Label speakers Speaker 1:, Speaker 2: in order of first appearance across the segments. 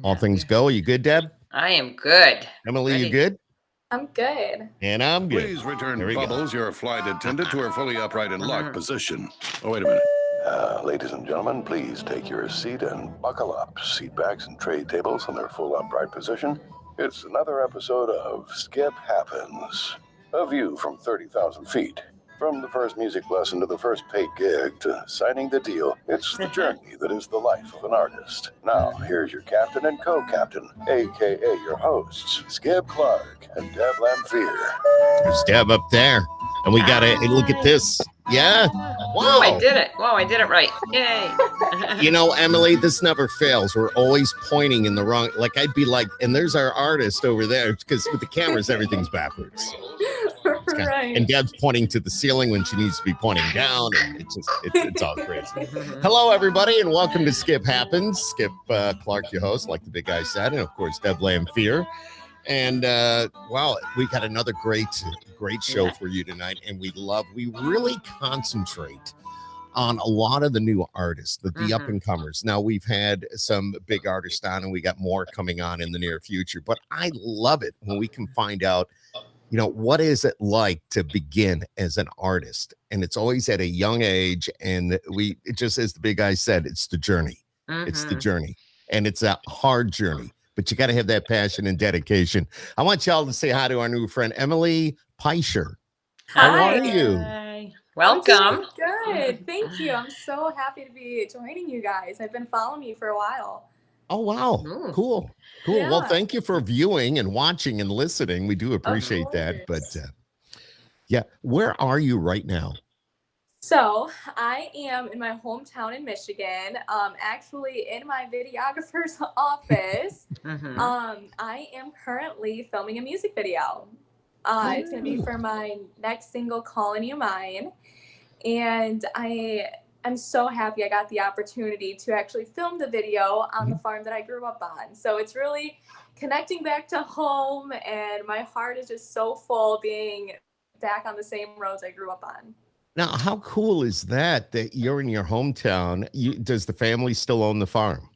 Speaker 1: All things go. Are you good, Deb?
Speaker 2: I am good.
Speaker 1: Emily, you
Speaker 2: Ready?
Speaker 1: good?
Speaker 3: I'm good.
Speaker 1: And I'm good.
Speaker 4: Please return
Speaker 1: There we go.
Speaker 4: Bubbles, your flight attendant, to her fully upright and locked position. Oh, wait a minute. Ladies and gentlemen, please take your seat and buckle up. Seat backs and tray tables in their full upright position. It's another episode of Skip Happens. A view from 30,000 feet. From the first music lesson to the first paid gig to signing the deal, it's the journey that is the life of an artist. Now, here's your captain and co-captain, a.k.a. your hosts, Skip Clark and Deb Lamphear.
Speaker 1: There's Deb up there. And we got to look at this. Yeah.
Speaker 2: Wow, I
Speaker 1: Wow.
Speaker 2: did it. Wow, I did it right. Yay.
Speaker 1: You know, Emily, this never fails. We're always pointing in the wrong. Like, I'd be like, and there's our artist over there, because with the cameras, everything's backwards.
Speaker 3: Right.
Speaker 1: And Deb's pointing to the ceiling when she needs to be pointing down. And it's all crazy. Hello, everybody, and welcome to Skip Happens. Skip Clark, your host, like the big guy said, and of course, Deb Lamphear. And wow, we got another great show for you tonight. And we really concentrate on a lot of the new artists, the up and comers. Now, we've had some big artists on, and we got more coming on in the near future. But I love it when we can find out, you know, what is it like to begin as an artist? And it's always at a young age. And it just, as the big guy said, it's the journey. It's the journey. And it's a hard journey. But you got to have that passion and dedication. I want y'all to say hi to our new friend, Emily Peischer. How
Speaker 3: Hi.
Speaker 1: are you?
Speaker 2: Hi. Welcome.
Speaker 3: I'm doing good. Thank you. I'm so happy to be joining you guys. I've been following you for a while.
Speaker 1: Oh, wow.
Speaker 2: Ooh.
Speaker 1: Cool.
Speaker 3: Yeah.
Speaker 1: Well, thank you for viewing and watching and listening. We do appreciate that. But
Speaker 3: course.
Speaker 1: yeah, where are you right now?
Speaker 3: So I am in my hometown in Michigan, actually in my videographer's office. I am currently filming a music video. It's going to be for my next single, Calling You Mine. And I'm so happy I got the opportunity to actually film the video on the farm that I grew up on. So it's really connecting back to home, and my heart is just so full being back on the same roads I grew up on.
Speaker 1: Now, how cool is that you're in your hometown? Does the family still own the farm?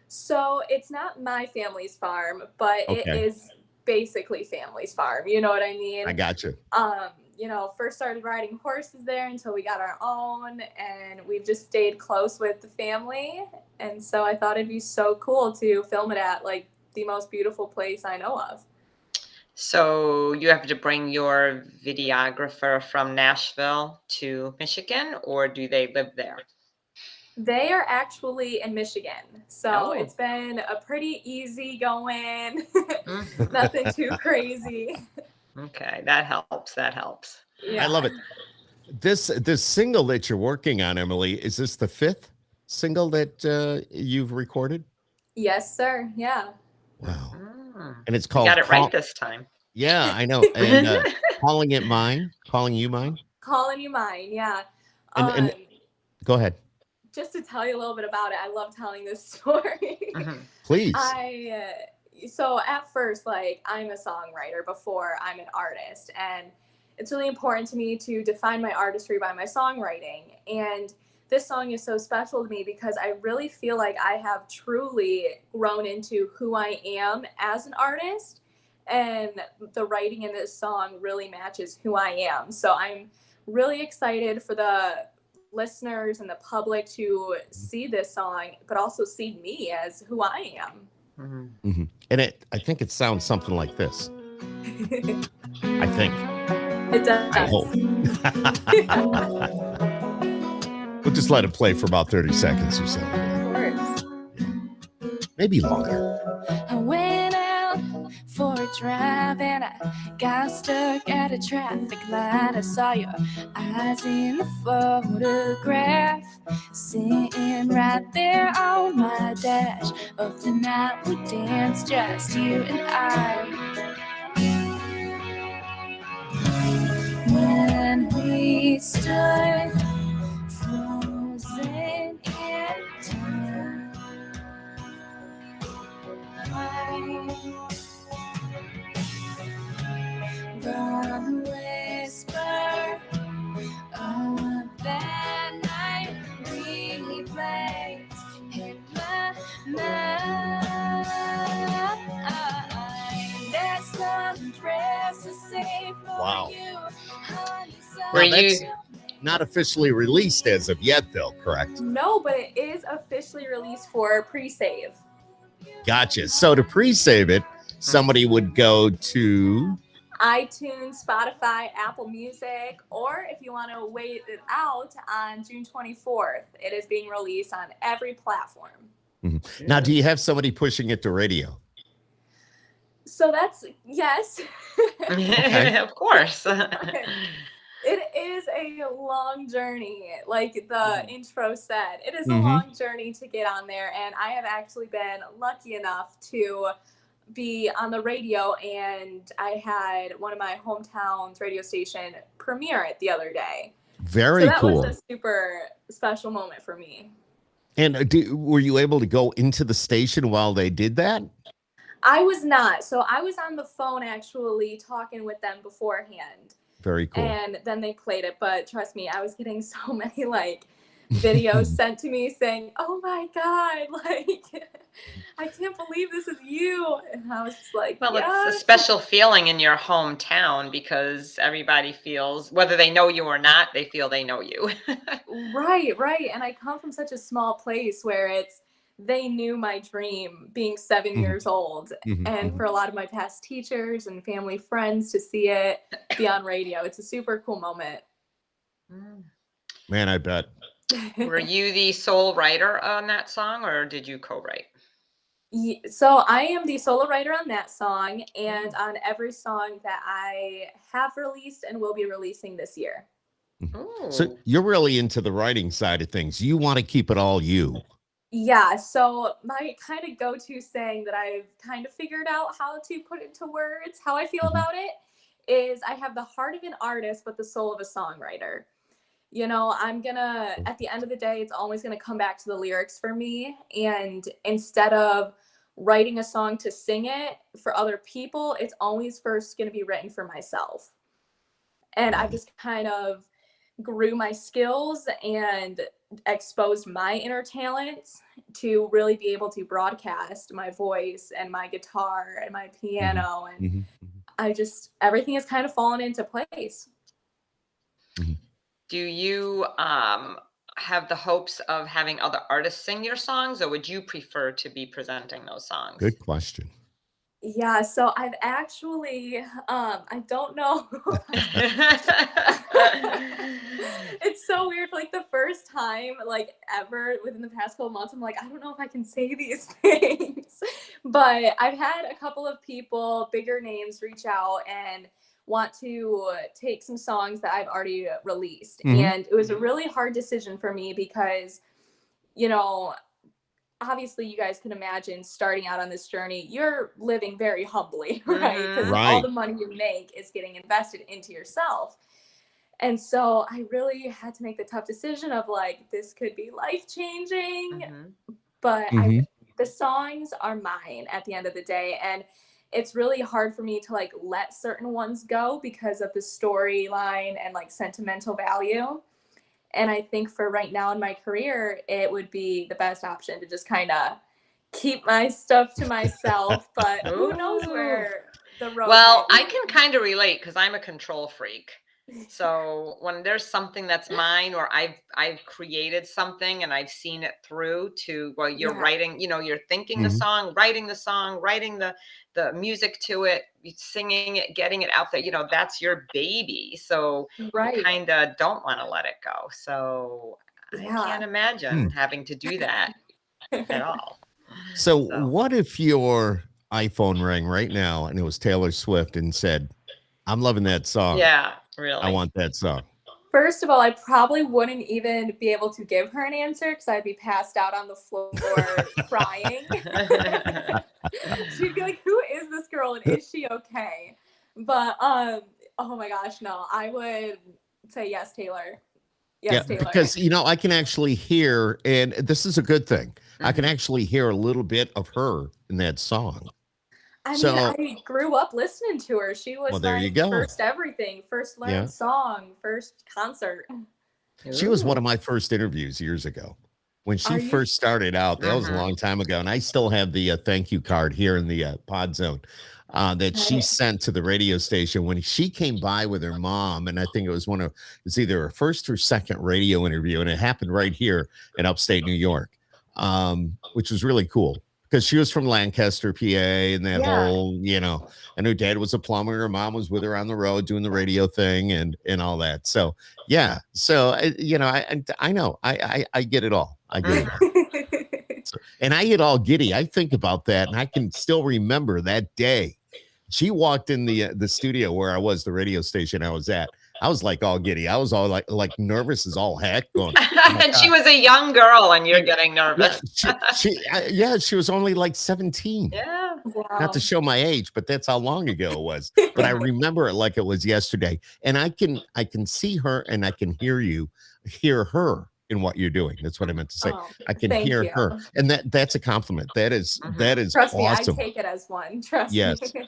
Speaker 3: So it's not my family's farm, but it
Speaker 1: Okay.
Speaker 3: is basically family's farm. You know what I mean?
Speaker 1: I got you.
Speaker 3: You know, first started riding horses there until we got our own, and we've just stayed close with the family. And so I thought it'd be so cool to film it at like the most beautiful place I know of.
Speaker 2: So you have to bring your videographer from Nashville to Michigan, or do they live there?
Speaker 3: They are actually in Michigan. So
Speaker 2: Oh.
Speaker 3: it's been a pretty easy going, nothing too crazy.
Speaker 2: Okay, that helps.
Speaker 3: Yeah.
Speaker 1: I love it. This single that you're working on, Emily, is this the 5th single that you've recorded?
Speaker 3: Yes, sir. Yeah.
Speaker 1: Wow.
Speaker 2: Mm.
Speaker 1: And it's
Speaker 2: You
Speaker 1: called
Speaker 2: got it right this time.
Speaker 1: Yeah, I know. And calling you mine.
Speaker 3: Calling You Mine. Yeah.
Speaker 1: And go ahead.
Speaker 3: Just to tell you a little bit about it, I love telling this story.
Speaker 1: Please.
Speaker 3: So at first, like, I'm a songwriter before I'm an artist, and it's really important to me to define my artistry by my songwriting. And this song is so special to me because I really feel like I have truly grown into who I am as an artist, and the writing in this song really matches who I am. So I'm really excited for the listeners and the public to see this song, but also see me as who I am.
Speaker 1: And I think it sounds something like this. I think.
Speaker 3: It does.
Speaker 1: I hope. We'll just let it play for about 30 seconds or so.
Speaker 3: Of course.
Speaker 1: Maybe longer.
Speaker 5: I went out for a drive and I got stuck at a traffic light. I saw your eyes in the photograph, sitting right there on my dash of the night we danced, just you and I. When we stood frozen in time, the whisper of that night replays in my mind.
Speaker 1: Wow.
Speaker 2: Were
Speaker 1: Now,
Speaker 2: you?
Speaker 1: that's not officially released as of yet, though, correct?
Speaker 3: No, but it is officially released for pre-save.
Speaker 1: Gotcha. So to pre-save it, somebody would go to
Speaker 3: iTunes, Spotify, Apple Music, or if you want to wait it out on June 24th, it is being released on every platform.
Speaker 1: Now, do you have somebody pushing it to radio?
Speaker 3: So that's, yes.
Speaker 1: Okay.
Speaker 2: Of course.
Speaker 3: It is a long journey, like the intro said. It is a
Speaker 1: Mhm.
Speaker 3: long journey to get on there, and I have actually been lucky enough to be on the radio, and I had one of my hometown's radio station premiere it the other day.
Speaker 1: Very
Speaker 3: So that
Speaker 1: cool.
Speaker 3: was a super special moment for me.
Speaker 1: And were you able to go into the station while they did that?
Speaker 3: I was not. So I was on the phone actually talking with them beforehand.
Speaker 1: Very cool.
Speaker 3: And then they played it. But trust me, I was getting so many like videos sent to me saying, "Oh my God, like I can't believe this is you." And I was just like,
Speaker 2: Well,
Speaker 3: yes.
Speaker 2: it's a special feeling in your hometown because everybody feels, whether they know you or not, they feel they know you.
Speaker 3: Right, right. And I come from such a small place where they knew my dream being 7 years old. And for a lot of my past teachers and family friends to see it be on radio, it's a super cool moment.
Speaker 1: Man, I bet.
Speaker 2: Were you the sole writer on that song or did you co-write?
Speaker 3: So I am the solo writer on that song and on every song that I have released and will be releasing this year.
Speaker 1: So you're really into the writing side of things. You want to keep it all you.
Speaker 3: Yeah, so my kind of go-to saying that I've kind of figured out how to put into words, how I feel about it, is I have the heart of an artist, but the soul of a songwriter. You know, at the end of the day, it's always gonna come back to the lyrics for me. And instead of writing a song to sing it for other people, it's always first gonna be written for myself. And I just kind of grew my skills and exposed my inner talents to really be able to broadcast my voice and my guitar and my piano. And everything has kind of fallen into place.
Speaker 2: Do you have the hopes of having other artists sing your songs, or would you prefer to be presenting those songs?
Speaker 1: Good question.
Speaker 3: Yeah, so I've actually, I don't know. It's so weird. Like the first time, like ever within the past couple months, I'm like, I don't know if I can say these things. But I've had a couple of people, bigger names, reach out and want to take some songs that I've already released. And it was a really hard decision for me because, you know, obviously you guys can imagine starting out on this journey, you're living very humbly, right? Because all the money you make is getting invested into yourself. And so I really had to make the tough decision of like, this could be life-changing, but the songs are mine at the end of the day. And it's really hard for me to like let certain ones go because of the storyline and like sentimental value. And I think for right now in my career, it would be the best option to just kind of keep my stuff to myself. But who knows where the road
Speaker 2: Well,
Speaker 3: might
Speaker 2: I can kind of relate because I'm a control freak. So when there's something that's mine or I've created something and I've seen it through to, well, you're writing, you know, you're thinking the song, writing the music to it, singing it, getting it out there, you know, that's your baby. So you kind of don't want to let it go. So I can't imagine having to do that at all.
Speaker 1: So what if your iPhone rang right now and it was Taylor Swift and said, I'm loving that song.
Speaker 2: Yeah, really.
Speaker 1: I want that song.
Speaker 3: First of all, I probably wouldn't even be able to give her an answer because I'd be passed out on the floor crying. She'd be like, who is this girl and is she okay? But oh my gosh, no, I would say yes, Taylor. Yes, Taylor.
Speaker 1: Because, you know, I can actually hear, and this is a good thing, I can actually hear a little bit of her in that song.
Speaker 3: I mean, I grew up listening to her. She was
Speaker 1: there you go.
Speaker 3: First everything, first learned song, first concert.
Speaker 1: She was one of my first interviews years ago. When she first started out, that was a long time ago, and I still have the thank you card here in the Podzone that she sent to the radio station when she came by with her mom, and I think it's either her first or second radio interview, and it happened right here in upstate New York, which was really cool because she was from Lancaster, PA, and that whole, and her dad was a plumber, her mom was with her on the road doing the radio thing and all that. So yeah, so I know I get it all. I get it all. And I get all giddy. I think about that, and I can still remember that day. She walked in the studio where I was, the radio station I was at. I was like all giddy. I was all like nervous as all heck. Going,
Speaker 2: and she was a young girl, and you're getting nervous.
Speaker 1: She was only like 17.
Speaker 2: Yeah,
Speaker 3: Wow.
Speaker 1: Not to show my age, but that's how long ago it was. But I remember it like it was yesterday. And I can see her, and I can hear her in what you're doing. That's what I meant to say. I can hear her, and that's a compliment. That is
Speaker 3: Trust
Speaker 1: awesome.
Speaker 3: me, I take it as one. Trust
Speaker 1: yes.
Speaker 3: me.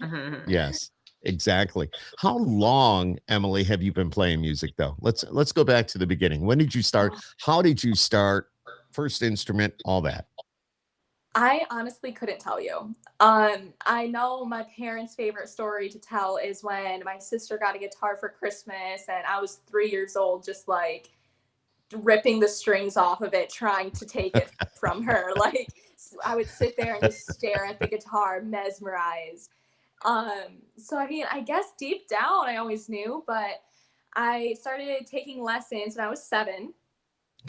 Speaker 1: Yes, exactly. How long, Emily, have you been playing music though? Let's go back to the beginning. When did you start? How did you start? First instrument, all that.
Speaker 3: I honestly couldn't tell you. I know my parents' favorite story to tell is when my sister got a guitar for Christmas, and I was 3 years old, just like ripping the strings off of it, trying to take it from her. Like, I would sit there and just stare at the guitar, mesmerized. So I mean, I guess deep down I always knew, but I started taking lessons when I was 7.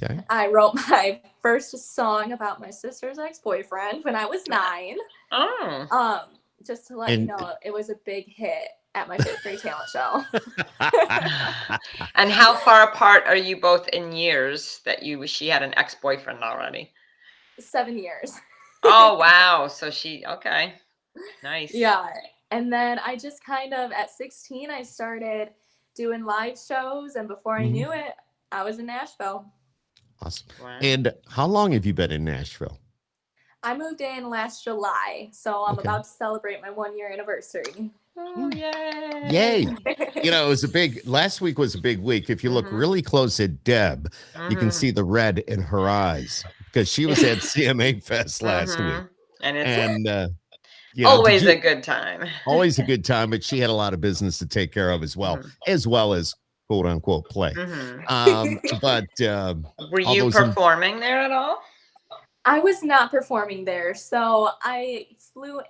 Speaker 1: Okay.
Speaker 3: I wrote my first song about my sister's ex-boyfriend when I was 9.
Speaker 2: Oh.
Speaker 3: Just to let you know, it was a big hit at my 5th grade talent show.
Speaker 2: And how far apart are you both in years that she had an ex-boyfriend already?
Speaker 3: 7 years.
Speaker 2: Oh, wow. So okay. Nice.
Speaker 3: Yeah. And then I just kind of, at 16, I started doing live shows. And before I knew it, I was in Nashville.
Speaker 1: Awesome. Wow. And how long have you been in Nashville?
Speaker 3: I moved in last July. So I'm about to celebrate my 1-year anniversary.
Speaker 2: Oh, yay.
Speaker 1: Yay. It was last week was a big week. If you look really close at Deb, you can see the red in her eyes because she was at CMA Fest last week.
Speaker 2: And it's
Speaker 1: always
Speaker 2: a good time.
Speaker 1: Always a good time, but she had a lot of business to take care of as well as quote unquote play. But
Speaker 2: were you performing there at all?
Speaker 3: I was not performing there. So I flew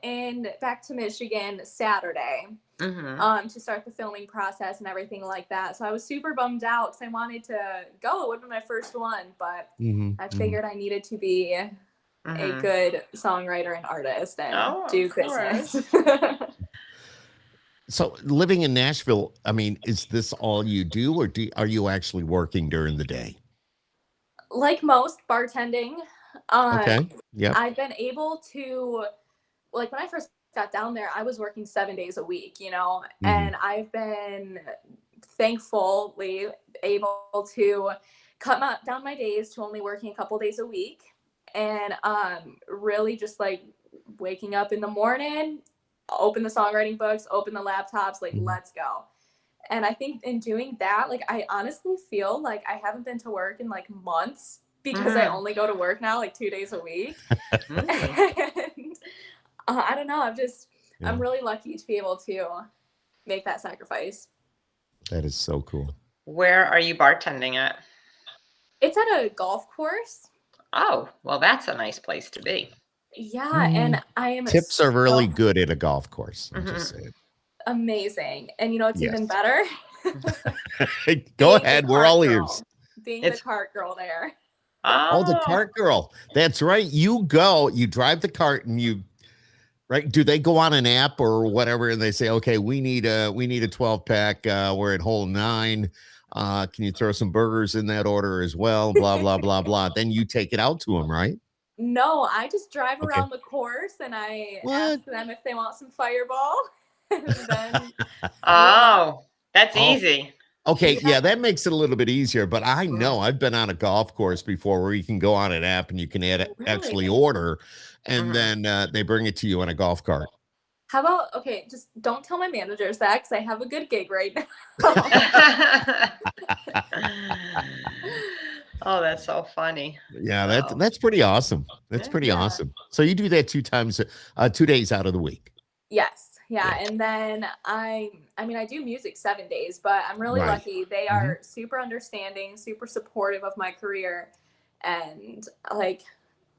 Speaker 3: back to Michigan Saturday to start the filming process and everything like that. So I was super bummed out because I wanted to go. It would have been my first one, but I figured I needed to be a good songwriter and artist and do business.
Speaker 1: So living in Nashville, I mean, is this all you do, or are you actually working during the day?
Speaker 3: Like most, bartending.
Speaker 1: Okay. Yeah.
Speaker 3: I've been able to, like, when I first got down there, I was working 7 days a week, and I've been thankfully able to cut down my days to only working a couple days a week, and really just like waking up in the morning, open the songwriting books, open the laptops, like let's go. And I think in doing that, like, I honestly feel like I haven't been to work in like months because I only go to work now like 2 days a week. And I don't know. I'm really lucky to be able to make that sacrifice. That
Speaker 1: is so cool.
Speaker 2: Where are you bartending at?
Speaker 3: It's at a golf course.
Speaker 2: Oh, well, that's a nice place to be.
Speaker 3: Yeah, and I am.
Speaker 1: Tips are really good at a golf course. I'm just saying.
Speaker 3: Amazing, and it's even better.
Speaker 1: Go ahead, we're all ears.
Speaker 3: Being the cart girl there.
Speaker 1: Oh, the cart girl. That's right. You drive the cart, and right? Do they go on an app or whatever, and they say, okay, we need a 12-pack. We're at hole 9. Can you throw some burgers in that order as well? Blah blah blah blah. Then you take it out to them, right?
Speaker 3: No, I just drive around the course and I ask them if they want some Fireball. And then,
Speaker 2: that's easy.
Speaker 1: Okay, yeah, that makes it a little bit easier. But I know I've been on a golf course before where you can go on an app and you can actually order, and then they bring it to you in a golf cart.
Speaker 3: How about, just don't tell my managers that because I have a good gig right now.
Speaker 2: Oh, that's so funny.
Speaker 1: Yeah,
Speaker 2: Wow.
Speaker 1: that's pretty awesome. That's
Speaker 2: Yeah.
Speaker 1: pretty awesome. So you do that 2 days out of the week.
Speaker 3: Yes. Yeah.
Speaker 1: Yeah.
Speaker 3: And then I mean, I do music 7 days, but I'm really
Speaker 1: Right.
Speaker 3: lucky. They are super understanding, super supportive of my career. And like,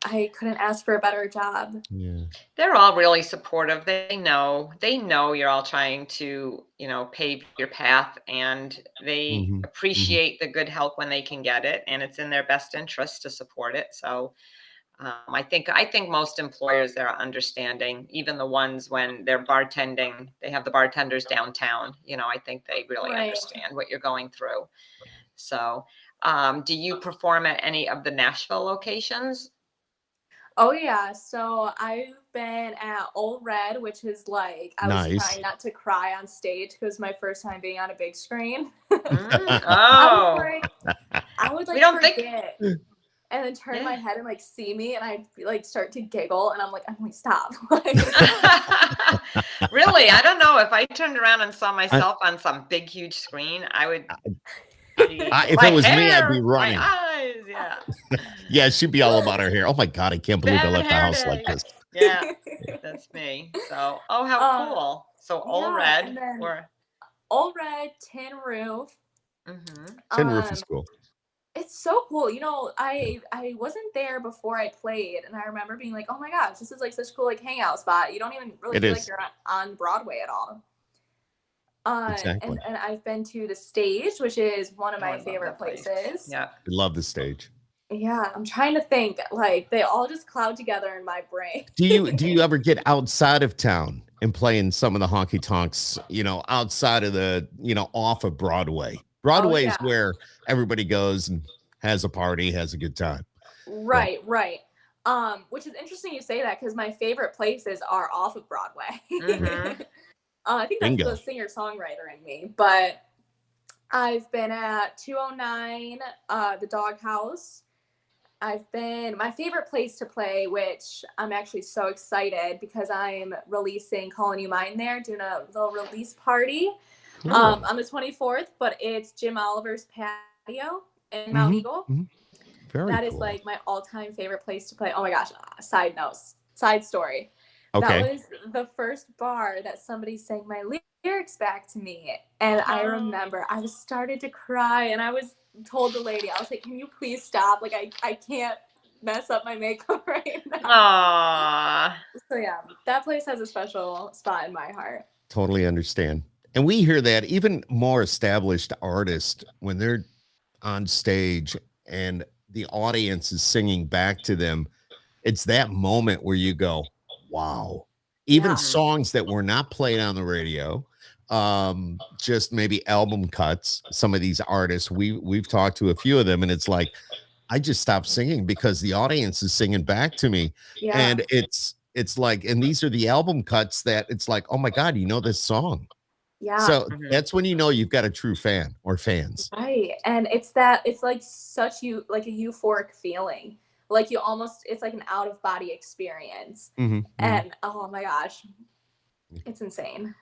Speaker 3: I couldn't ask for a better job.
Speaker 1: Yeah.
Speaker 2: They're all really supportive. They know you're all trying to, pave your path, and they appreciate the good help when they can get it, and it's in their best interest to support it. So I think most employers are understanding, even the ones when they're bartending, they have the bartenders downtown. I think they really
Speaker 3: Right.
Speaker 2: understand what you're going through. So, do you perform at any of the Nashville locations?
Speaker 3: Oh yeah, so I've been at Old Red, which is like I was
Speaker 1: Nice.
Speaker 3: trying not to cry on stage because my first time being on a big screen.
Speaker 2: Oh,
Speaker 3: I would like
Speaker 2: We don't think-
Speaker 3: forget and then turn my head and like see me, and I'd like start to giggle, and I'm like, stop.
Speaker 2: Really? I don't know. If I turned around and saw myself on some big, huge screen, I would.
Speaker 1: If it was me, I'd be running.
Speaker 2: My eyes, yeah.
Speaker 1: Yeah, she'd be all about her hair. Oh my God, I can't believe I left the house like this.
Speaker 2: Yeah, that's me. So, how cool. So Old Red,
Speaker 3: and then
Speaker 2: or
Speaker 3: Old Red, Tin Roof.
Speaker 1: Tin Roof is cool.
Speaker 3: It's so cool. I wasn't there before I played, and I remember being like, oh my gosh, this is like such a cool like hangout spot. You don't even really feel like you're on Broadway at all.
Speaker 1: Exactly.
Speaker 3: And I've been to the Stage, which is one of my favorite places.
Speaker 2: Yeah.
Speaker 1: I love the Stage.
Speaker 3: Yeah, I'm trying to think. Like they all just cloud together in my brain.
Speaker 1: Do you ever get outside of town and play in some of the honky tonks, outside of the, off of Broadway? Broadway is where everybody goes and has a party, has a good time.
Speaker 3: Right. Which is interesting you say that, because my favorite places are off of Broadway. I think that's the singer-songwriter in me, but I've been at 209, the Doghouse. My favorite place to play, which I'm actually so excited because I'm releasing Calling You Mine there, doing a little release party on the 24th, but it's Jim Oliver's patio in Mount Eagle. That is like my all-time favorite place to play. Oh my gosh, side story.
Speaker 1: Okay.
Speaker 3: That was the first bar that somebody sang my lyrics back to me. And I remember I started to cry, and I told the lady, I was like, can you please stop? Like, I can't mess up my makeup right now.
Speaker 2: Aww.
Speaker 3: So yeah, that place has a special spot in my heart.
Speaker 1: Totally understand. And we hear that even more established artists, when they're on stage and the audience is singing back to them, it's that moment where you go, wow. Even songs that were not played on the radio, just maybe album cuts. Some of these artists, we've talked to a few of them, and it's like, I just stopped singing because the audience is singing back to me.
Speaker 3: Yeah.
Speaker 1: And it's like, and these are the album cuts that it's like, oh my God, you know this song.
Speaker 3: Yeah.
Speaker 1: So that's when you know you've got a true fan or fans.
Speaker 3: Right. And it's like such a euphoric feeling. Like it's like an out of body experience. And oh my gosh, it's insane.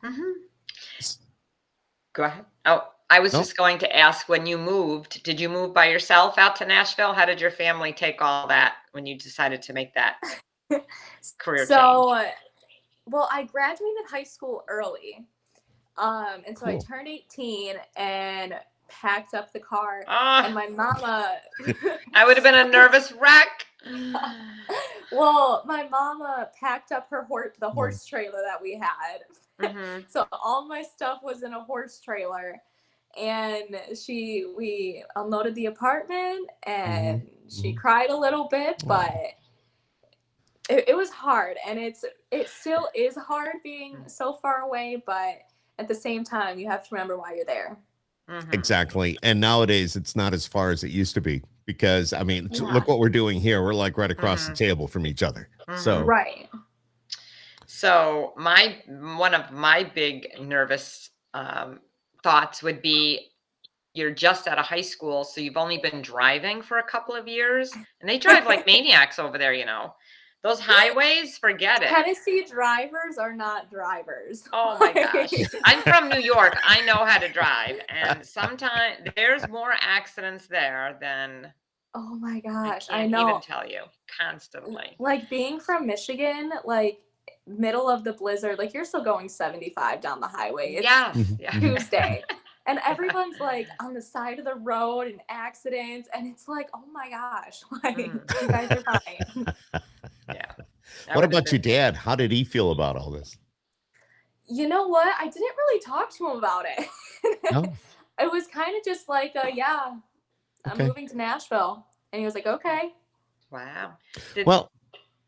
Speaker 2: Go ahead. Oh, I was just going to ask, when you moved, did you move by yourself out to Nashville? How did your family take all that when you decided to make that career change?
Speaker 3: Well, I graduated high school early. And so I turned 18 and packed up the car, and my mama
Speaker 2: I would have been a nervous wreck.
Speaker 3: Well, my mama packed up the horse trailer that we had. So all my stuff was in a horse trailer, and we unloaded the apartment, and she cried a little bit, but it was hard, and it still is hard being so far away, but at the same time, you have to remember why you're there.
Speaker 1: Exactly. And nowadays, it's not as far as it used to be, because, I mean, look what we're doing here. We're like right across the table from each other. So
Speaker 3: right.
Speaker 2: So one of my big nervous thoughts would be, you're just out of high school, so you've only been driving for a couple of years, and they drive like maniacs over there, Those highways, forget it.
Speaker 3: Tennessee drivers are not drivers.
Speaker 2: Oh my gosh. I'm from New York. I know how to drive. And sometimes there's more accidents there than
Speaker 3: Oh my
Speaker 2: I
Speaker 3: gosh, I
Speaker 2: can't
Speaker 3: know.
Speaker 2: even tell you. Constantly.
Speaker 3: Like being from Michigan, like middle of the blizzard, like you're still going 75 down the highway. It's
Speaker 2: Yes.
Speaker 1: Mhm,
Speaker 2: Yeah.
Speaker 1: mhm.
Speaker 3: Tuesday. And everyone's like on the side of the road in accidents. And it's like, oh my gosh, like you guys are fine.
Speaker 2: Yeah.
Speaker 1: What about your dad? How did he feel about all this?
Speaker 3: You know what? I didn't really talk to him about it.
Speaker 1: No?
Speaker 3: It was kind of just like, yeah, I'm
Speaker 1: Okay.
Speaker 3: moving to Nashville. And he was like, okay.
Speaker 2: Wow.
Speaker 1: Well,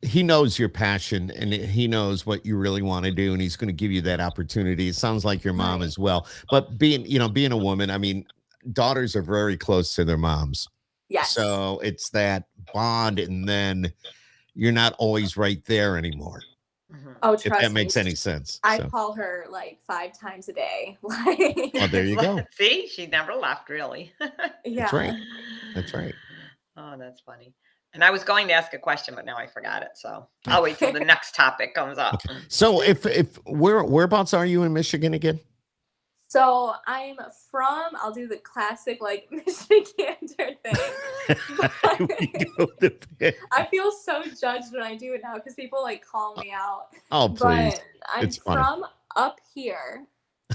Speaker 1: he knows your passion and he knows what you really want to do, and he's going to give you that opportunity. It sounds like your mom
Speaker 3: Right.
Speaker 1: as well. But being a woman, I mean, daughters are very close to their moms.
Speaker 3: Yes.
Speaker 1: So it's that bond, and then you're not always right there anymore.
Speaker 3: Oh,
Speaker 1: If
Speaker 3: trust
Speaker 1: that
Speaker 3: me.
Speaker 1: makes any sense.
Speaker 3: I
Speaker 1: So,
Speaker 3: call her like 5 times a day. Like,
Speaker 1: oh, there you go.
Speaker 2: See, she never left, really.
Speaker 1: That's right.
Speaker 3: yeah.
Speaker 1: That's right.
Speaker 2: Oh, that's funny. And I was going to ask a question, but now I forgot it. So I'll wait till the next topic comes up.
Speaker 1: So if whereabouts are you in Michigan again?
Speaker 3: So I'm I'll do the classic like Michigander thing.
Speaker 1: We go to-
Speaker 3: I feel so judged when I do it now because people like call me out.
Speaker 1: Oh, please.
Speaker 3: But I'm
Speaker 1: It's funny.
Speaker 3: from up here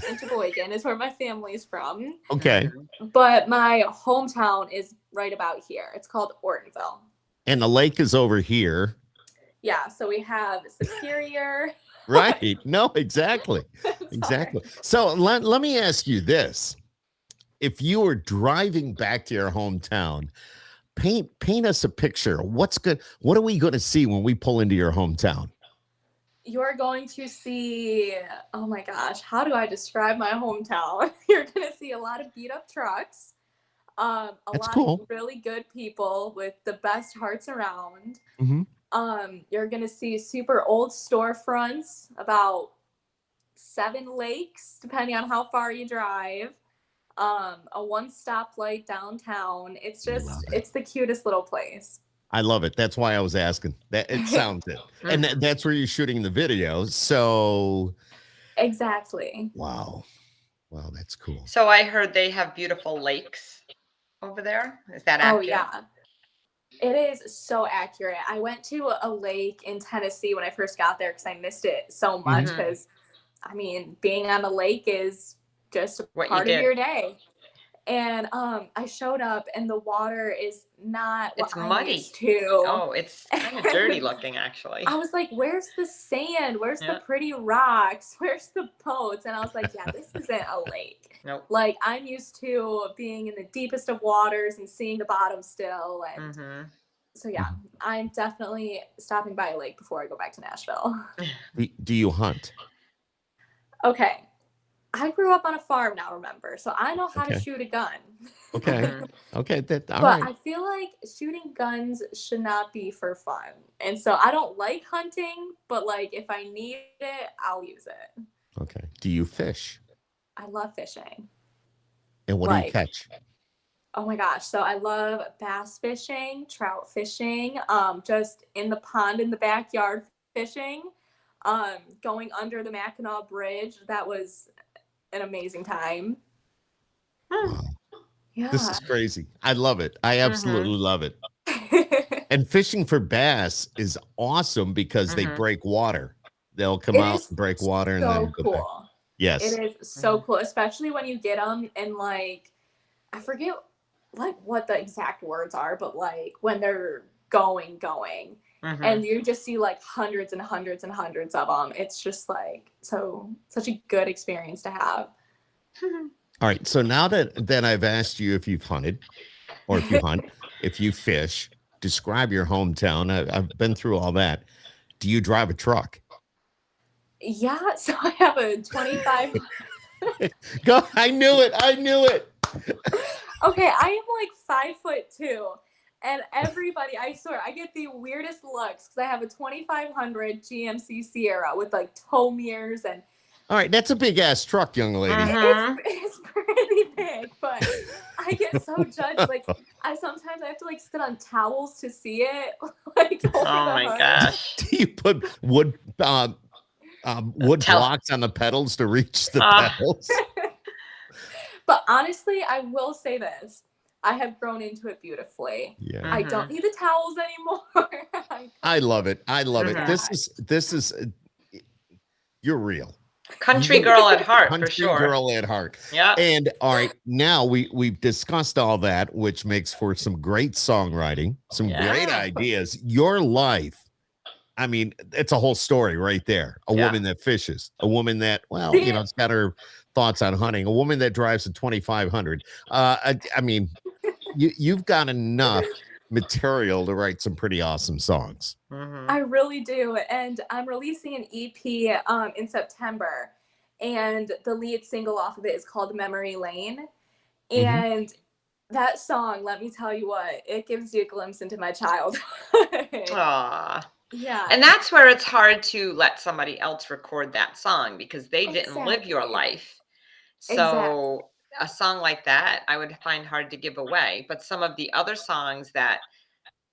Speaker 3: in Sheboygan is where my family's from.
Speaker 1: Okay.
Speaker 3: But my hometown is right about here. It's called Ortonville.
Speaker 1: And the lake is over here.
Speaker 3: Yeah, so we have Superior.
Speaker 1: Right. No, exactly. Exactly. So let me ask you this. If you were driving back to your hometown, paint us a picture. What's good? What are we going to see when we pull into your hometown?
Speaker 3: You're going to see, oh my gosh, how do I describe my hometown? You're going to see a lot of beat up trucks, a
Speaker 1: That's
Speaker 3: lot
Speaker 1: cool.
Speaker 3: of really good people with the best hearts around.
Speaker 1: Mhm.
Speaker 3: You're going to see super old storefronts, about 7 lakes, depending on how far you drive. A 1 stoplight downtown. It's just, it's the cutest little place.
Speaker 1: I love it. That's why I was asking. That it sounds it. And that's where you're shooting the video. So
Speaker 3: Exactly.
Speaker 1: wow. Wow, that's cool.
Speaker 2: So I heard they have beautiful lakes over there. Is that
Speaker 3: Oh
Speaker 2: accurate?
Speaker 3: yeah. It is so accurate. I went to a lake in Tennessee when I first got there because I missed it so much because I mean, being on the lake is just a
Speaker 2: What you
Speaker 3: part of
Speaker 2: did.
Speaker 3: your day. And I showed up and the water is not what
Speaker 2: It's
Speaker 3: I'm
Speaker 2: muddy.
Speaker 3: used to.
Speaker 2: Oh, it's kind of dirty looking, actually.
Speaker 3: I was like, where's the sand? Where's
Speaker 2: Yeah.
Speaker 3: the pretty rocks? Where's the boats? And I was like, yeah, this isn't a lake.
Speaker 2: Nope.
Speaker 3: Like, I'm used to being in the deepest of waters and seeing the bottom still. And so, yeah, I'm definitely stopping by a lake before I go back to Nashville.
Speaker 1: Do you hunt?
Speaker 3: Okay. I grew up on a farm now, remember? So I know how
Speaker 1: Okay.
Speaker 3: to shoot a gun.
Speaker 1: Okay. Okay. All
Speaker 3: But
Speaker 1: right.
Speaker 3: I feel like shooting guns should not be for fun. And so I don't like hunting, but like if I need it, I'll use it.
Speaker 1: Okay. Do you fish?
Speaker 3: I love fishing.
Speaker 1: And what do you
Speaker 3: Like-
Speaker 1: catch?
Speaker 3: Oh my gosh. So I love bass fishing, trout fishing, just in the pond in the backyard fishing, going under the Mackinac Bridge. That was an amazing time.
Speaker 1: Wow.
Speaker 3: Yeah.
Speaker 1: This is crazy. I love it. I absolutely love it. And fishing for bass is awesome because they break water. They'll come
Speaker 3: It
Speaker 1: out
Speaker 3: is
Speaker 1: and break water and
Speaker 3: so
Speaker 1: then go back.
Speaker 3: cool.
Speaker 1: Yes.
Speaker 3: It is so cool, especially when you get them and like, I forget like what the exact words are, but like when they're going, and you just see like hundreds and hundreds and hundreds of them. It's just like such a good experience to have.
Speaker 1: All right. So now that I've asked you if you've hunted or if you hunt, if you fish, describe your hometown. I've been through all that. Do you drive a truck?
Speaker 3: Yeah, so I have a 25.
Speaker 1: Go. I knew it.
Speaker 3: Okay, I am like 5'2", and everybody, I swear, I get the weirdest looks because I have a 2500 GMC Sierra with like tow mirrors and
Speaker 1: All right. That's a big ass truck, young lady.
Speaker 3: it's pretty big, but I get so judged. Like sometimes I have to like sit on towels to see it. Like over
Speaker 2: Oh
Speaker 3: the
Speaker 2: my
Speaker 3: hood.
Speaker 2: gosh.
Speaker 1: Do you put wood blocks on the pedals to reach the pedals?
Speaker 3: But honestly, I will say this. I have grown into it beautifully.
Speaker 1: Yeah.
Speaker 3: I don't need the towels anymore.
Speaker 1: I love it. I love it.
Speaker 3: Yeah.
Speaker 1: This is you're real.
Speaker 2: Country girl at heart, for
Speaker 1: Country
Speaker 2: sure.
Speaker 1: girl at heart.
Speaker 2: Yeah.
Speaker 1: And all right, now we've discussed all that, which makes for some great songwriting, some great ideas. Your life, I mean, it's a whole story right there. A woman that fishes, a woman that, well, you know, it's got her thoughts on hunting, a woman that drives a 2500. I mean, you've got enough material to write some pretty awesome songs.
Speaker 3: I really do. And I'm releasing an EP in September. And the lead single off of it is called Memory Lane. And that song, let me tell you what, it gives you a glimpse into my childhood.
Speaker 2: Aww.
Speaker 3: Yeah.
Speaker 2: And that's where it's hard to let somebody else record that song because they didn't live your life. So a song like that, I would find hard to give away. But some of the other songs that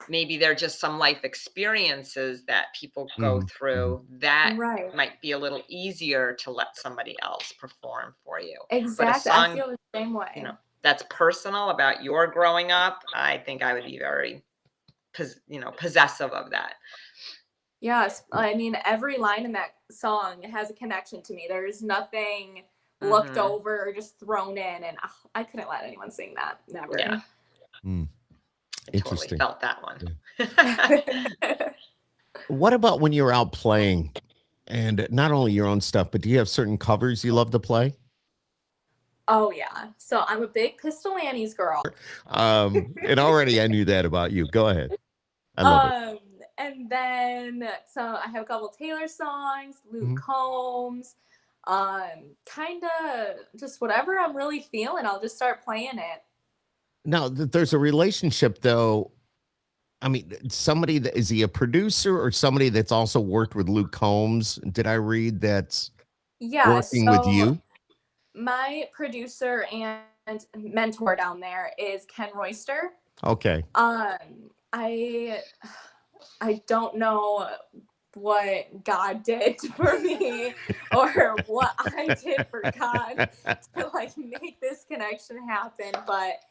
Speaker 2: maybe they're just some life experiences that people go through, that might be a little easier to let somebody else perform for you.
Speaker 3: Exactly.
Speaker 2: But a song,
Speaker 3: I feel the same way.
Speaker 2: You know, that's personal about your growing up, I think I would be very, possessive of that.
Speaker 3: Yes. I mean, every line in that song has a connection to me. There's nothing looked over or just thrown in. And I couldn't let anyone sing that. Never.
Speaker 2: Yeah.
Speaker 1: Interesting.
Speaker 2: Totally felt that one.
Speaker 1: What about when you're out playing and not only your own stuff, but do you have certain covers you love to play?
Speaker 3: Oh, yeah. So I'm a big Pistol Annie's girl.
Speaker 1: And already I knew that about you. Go ahead. I love it.
Speaker 3: And then, so I have a couple Taylor songs, Luke Combs, kind of just whatever I'm really feeling, I'll just start playing it.
Speaker 1: Now, there's a relationship, though. I mean, somebody that is he a producer or somebody that's also worked with Luke Combs? Did I read that's working with you?
Speaker 3: My producer and mentor down there is Ken Royster.
Speaker 1: Okay.
Speaker 3: I don't know what God did for me or what I did for God to like make this connection happen. But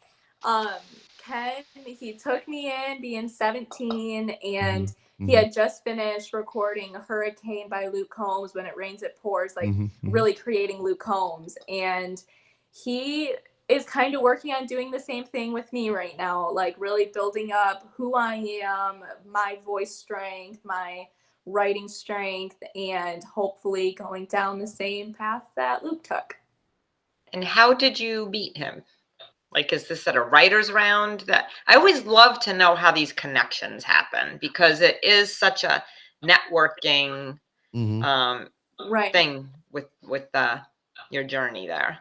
Speaker 3: Ken, he took me in being 17 and he had just finished recording Hurricane by Luke Combs, When It Rains, It Pours, like really creating Luke Combs. And he is kind of working on doing the same thing with me right now, like really building up who I am, my voice strength, my writing strength, and hopefully going down the same path that Luke took.
Speaker 2: And how did you meet him? Like, is this at a writer's round? That I always love to know how these connections happen because it is such a networking thing with your journey there.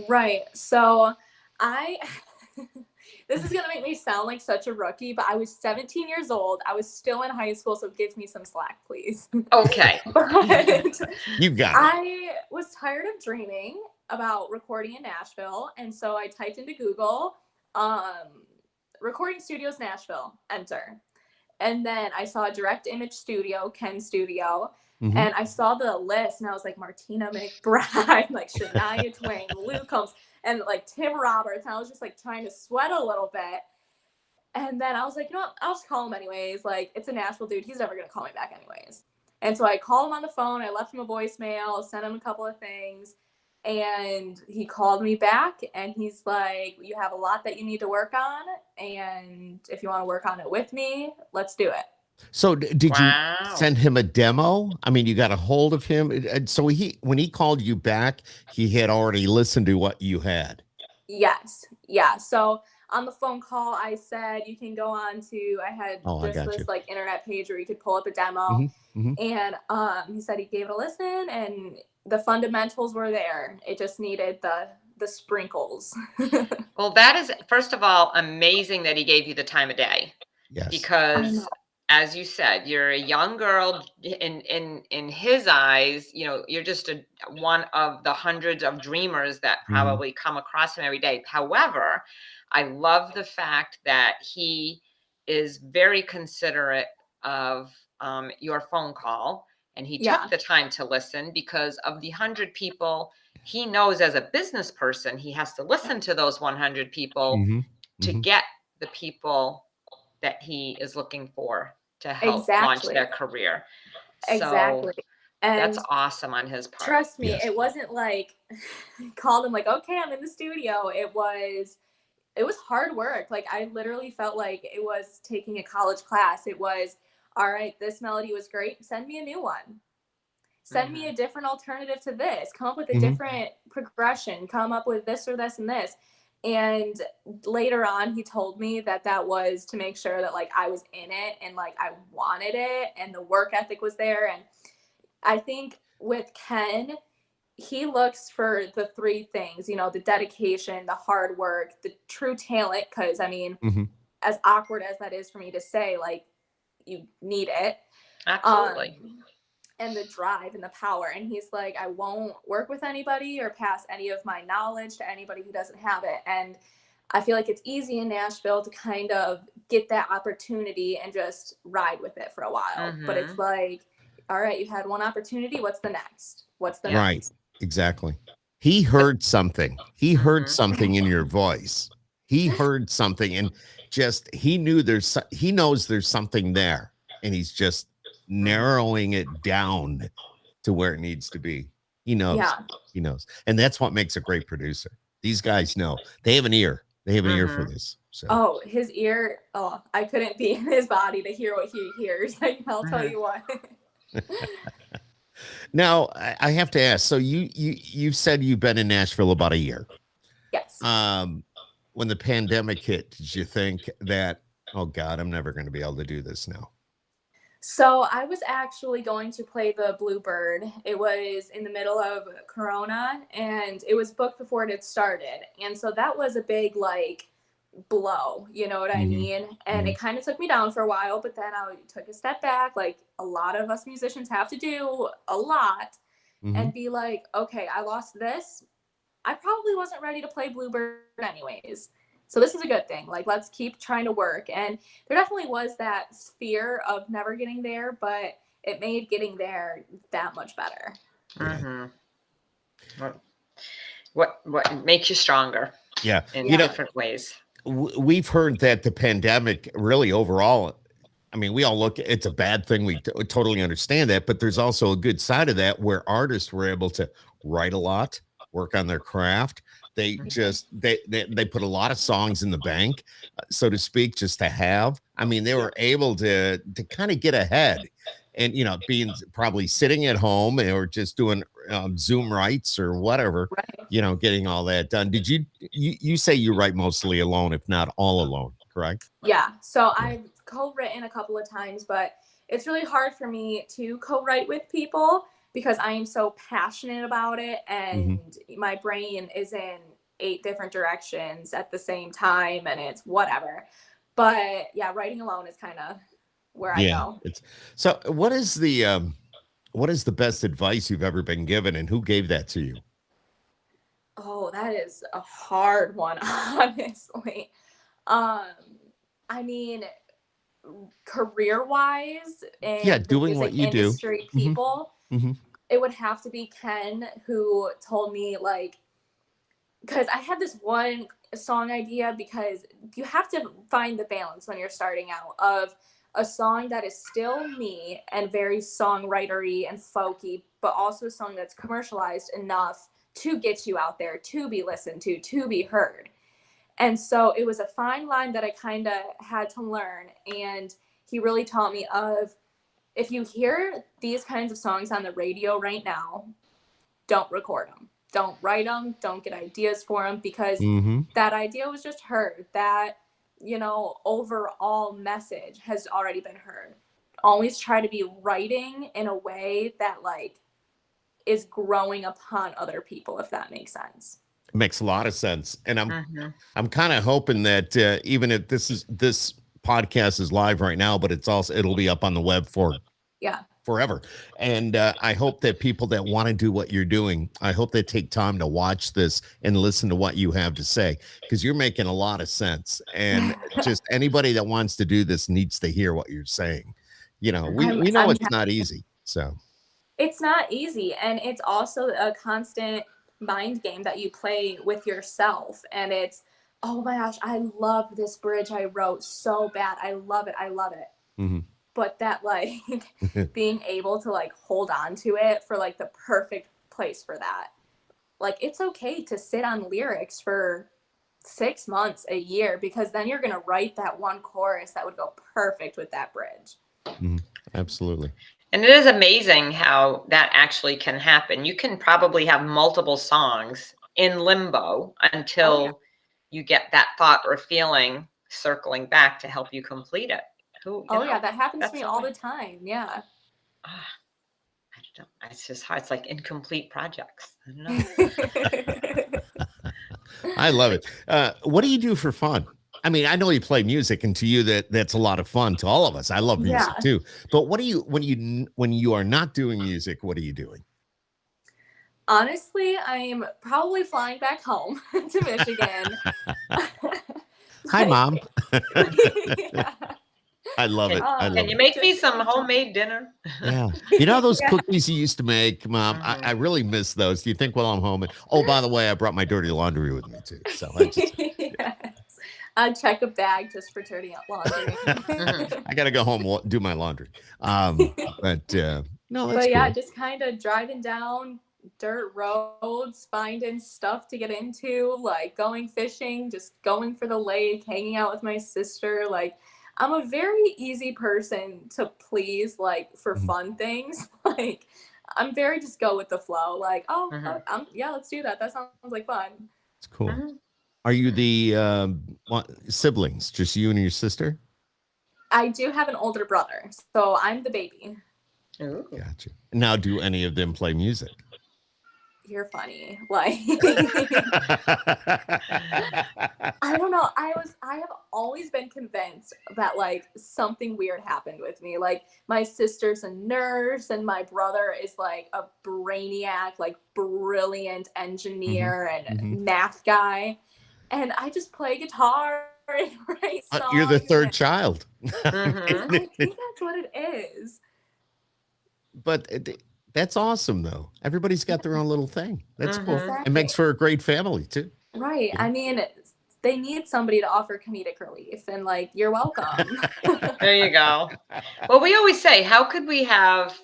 Speaker 3: Right. So this is going to make me sound like such a rookie, but I was 17 years old. I was still in high school, so give me some slack, please.
Speaker 2: Okay.
Speaker 3: But
Speaker 1: you got it.
Speaker 3: I was tired of dreaming about recording in Nashville, and so I typed into Google, recording studios Nashville, enter. And then I saw Direct Image Studio, Ken Studio, and I saw the list, and I was like, Martina McBride, like Shania Twain, Luke Combs, and like Tim Roberts. And I was just like trying to sweat a little bit. And then I was like, you know what? I'll just call him anyways. Like, it's a Nashville dude. He's never going to call me back anyways. And so I called him on the phone. I left him a voicemail, sent him a couple of things. And he called me back and he's like, you have a lot that you need to work on. And if you want to work on it with me, let's do it.
Speaker 1: So did you send him a demo? I mean, you got a hold of him. So when he called you back, he had already listened to what you had.
Speaker 3: Yes. Yeah. So on the phone call, I said, you can go on to, I had this like internet page where you could pull up a demo. And he said he gave it a listen and the fundamentals were there. It just needed the sprinkles.
Speaker 2: Well, that is, first of all, amazing that he gave you the time of day.
Speaker 1: Yes.
Speaker 2: Because as you said, you're a young girl. In his eyes, you know, you're just one of the hundreds of dreamers that probably come across him every day. However, I love the fact that he is very considerate of your phone call, and he took the time to listen because of the 100 people he knows as a business person, he has to listen to those 100 people to get the people that he is looking for to help launch their career. So and that's awesome on his part.
Speaker 3: Trust me, it wasn't like called him like, okay, I'm in the studio. It was hard work. Like I literally felt like it was taking a college class. It was, all right, this melody was great. Send me a new one. Send me a different alternative to this. Come up with a different progression. Come up with this or this and this. And later on, he told me that was to make sure that like I was in it and like I wanted it and the work ethic was there. And I think with Ken, he looks for the three things, you know, the dedication, the hard work, the true talent. Cause I mean, as awkward as that is for me to say, like you need it.
Speaker 2: Absolutely.
Speaker 3: And the drive and the power. And he's like, I won't work with anybody or pass any of my knowledge to anybody who doesn't have it. And I feel like it's easy in Nashville to kind of get that opportunity and just ride with it for a while. But it's like, all right, you had one opportunity. What's the next? What's the next?
Speaker 1: Right. Exactly. He heard something. He heard something in your voice. He heard something and just, he knows there's something there and he's just narrowing it down to where it needs to be. He knows. He knows. And that's what makes a great producer. These guys know. They have an ear. They have an ear for this. So.
Speaker 3: Oh, his ear. Oh, I couldn't be in his body to hear what he hears. Like, I'll tell you what.
Speaker 1: Now, I have to ask. So you said you've been in Nashville about a year.
Speaker 3: Yes.
Speaker 1: When the pandemic hit, did you think that, oh God, I'm never going to be able to do this now?
Speaker 3: So I was actually going to play the Bluebird. It was in the middle of Corona and it was booked before it had started. And so that was a big like blow, you know what I mean? And it kind of took me down for a while, but then I took a step back, like a lot of us musicians have to do a lot and be like, okay, I lost this. I probably wasn't ready to play Bluebird anyways. So this is a good thing. Like, let's keep trying to work. And there definitely was that fear of never getting there, but it made getting there that much better.
Speaker 2: What makes you stronger?
Speaker 1: Yeah.
Speaker 2: In different ways.
Speaker 1: We've heard that the pandemic really overall, I mean, we all look, it's a bad thing. We totally understand that, but there's also a good side of that where artists were able to write a lot, work on their craft. They just, they put a lot of songs in the bank, so to speak, just to have. I mean, they were able to kind of get ahead and, you know, being probably sitting at home or just doing Zoom writes or whatever, you know, getting all that done. Did you say you write mostly alone, if not all alone, correct?
Speaker 3: Yeah. So I've co-written a couple of times, but it's really hard for me to co-write with people because I am so passionate about it and my brain is in 8 different directions at the same time and it's whatever. But yeah, writing alone is kind of where I go.
Speaker 1: So what is the best advice you've ever been given and who gave that to you?
Speaker 3: Oh, that is a hard one, honestly. I mean, career-wise and
Speaker 1: doing what you do.
Speaker 3: People, it would have to be Ken who told me, like, because I had this one song idea, because you have to find the balance when you're starting out of a song that is still me and very songwritery and folky, but also a song that's commercialized enough to get you out there, to be listened to be heard. And so it was a fine line that I kind of had to learn. And he really taught me of, if you hear these kinds of songs on the radio right now, don't record them. Don't write them. Don't get ideas for them, because that idea was just heard. That, you know, overall message has already been heard. Always try to be writing in a way that, like, is growing upon other people, if that makes sense.
Speaker 1: It makes a lot of sense. And I'm kind of hoping that even if this podcast is live right now, but it'll be up on the web for forever. And I hope that people that want to do what you're doing, I hope they take time to watch this and listen to what you have to say, because you're making a lot of sense. And just anybody that wants to do this needs to hear what you're saying. You know, we know it's not easy. So
Speaker 3: it's not easy. And it's also a constant mind game that you play with yourself. And it's oh my gosh, I love this bridge I wrote so bad. I love it. I love it.
Speaker 1: Mm-hmm.
Speaker 3: But that like being able to like hold on to it for like the perfect place for that. Like it's okay to sit on lyrics for 6 months, a year, because then you're going to write that one chorus that would go perfect with that bridge.
Speaker 1: Mm-hmm. Absolutely.
Speaker 2: And it is amazing how that actually can happen. You can probably have multiple songs in limbo until you get that thought or feeling circling back to help you complete it.
Speaker 3: Yeah, that happens to me all the time. Yeah.
Speaker 2: I don't know. It's just hard. It's like incomplete projects. I don't know.
Speaker 1: I love it. What do you do for fun? I mean, I know you play music, and to you that's a lot of fun. To all of us, I love music too. But what do you when you are not doing music? What are you doing?
Speaker 3: Honestly, I'm probably flying back home to Michigan.
Speaker 1: Hi, Mom.
Speaker 3: Yeah.
Speaker 1: I love it. I love
Speaker 2: Can you make me some homemade dinner?
Speaker 1: Yeah. You know those cookies you used to make, Mom? I really miss those. Do you think while I'm home? And, oh, by the way, I brought my dirty laundry with me too. So I just
Speaker 3: Yes. I'll check a bag just for dirty laundry.
Speaker 1: I gotta go home do my laundry. No, that's
Speaker 3: yeah,
Speaker 1: cool.
Speaker 3: just kind of driving down dirt roads, finding stuff to get into, like going fishing, just going for the lake, hanging out with my sister. Like I'm a very easy person to please, like for fun things. Like I'm very just go with the flow. Like, let's do that. That sounds like fun.
Speaker 1: It's cool. Are you the siblings? Just you and your sister?
Speaker 3: I do have an older brother, so I'm the baby.
Speaker 2: Ooh.
Speaker 1: Gotcha. Now, do any of them play music?
Speaker 3: You're funny. Like I don't know. I have always been convinced that like something weird happened with me. Like my sister's a nurse and my brother is like a brainiac, like brilliant engineer and math guy. And I just play guitar and write songs.
Speaker 1: You're the third child.
Speaker 3: I think that's what it is.
Speaker 1: But that's awesome, though. Everybody's got their own little thing. That's cool.
Speaker 3: Exactly.
Speaker 1: It makes for a great family, too.
Speaker 3: Right.
Speaker 1: Yeah.
Speaker 3: I mean, they need somebody to offer comedic relief, and like, you're welcome.
Speaker 2: There you go. Well, we always say, I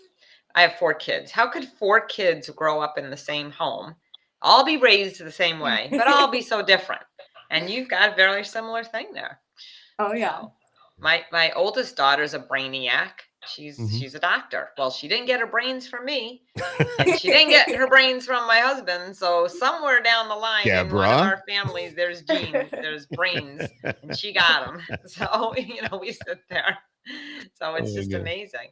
Speaker 2: have 4 kids. How could 4 kids grow up in the same home, all be raised the same way, but all be so different? And you've got a very similar thing there.
Speaker 3: Oh, yeah.
Speaker 2: So, my oldest daughter's a brainiac. She's a doctor. Well, she didn't get her brains from me, and she didn't get her brains from my husband. So somewhere down the line in one of our families, there's genes, there's brains, and she got them. So we sit there. So it's just amazing.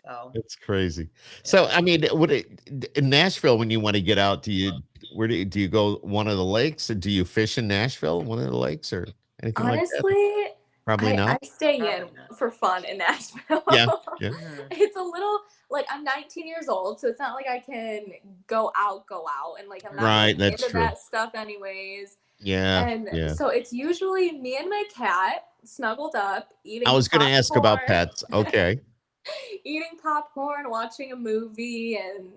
Speaker 2: So
Speaker 1: it's crazy. So I mean, in Nashville, when you want to get out, do you go one of the lakes, or do you fish in Nashville, one of the lakes, or anything like that?
Speaker 3: Honestly,
Speaker 1: probably not.
Speaker 3: I stay in for fun in Nashville.
Speaker 1: Yeah.
Speaker 3: It's a little like I'm 19 years old, so it's not like I can go out, and like I'm not into that stuff anyways.
Speaker 1: Yeah.
Speaker 3: And so it's usually me and my cat snuggled up eating.
Speaker 1: I was going to ask about pets. Okay.
Speaker 3: Eating popcorn, watching a movie, and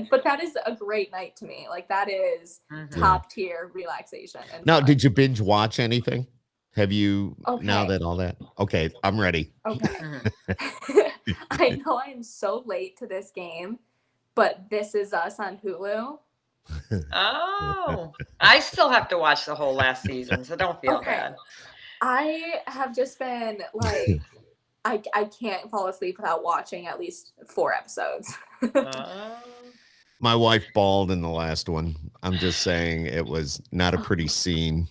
Speaker 3: but that is a great night to me. Like that is top tier relaxation. And
Speaker 1: now,
Speaker 3: fun.
Speaker 1: did you binge watch anything? Have you now that all that? Okay, I'm ready.
Speaker 3: Okay. I know I am so late to this game, but This Is Us on Hulu.
Speaker 2: Oh, I still have to watch the whole last season, so don't feel bad.
Speaker 3: I have just been like, I can't fall asleep without watching at least 4 episodes.
Speaker 1: My wife bawled in the last one. I'm just saying it was not a pretty scene.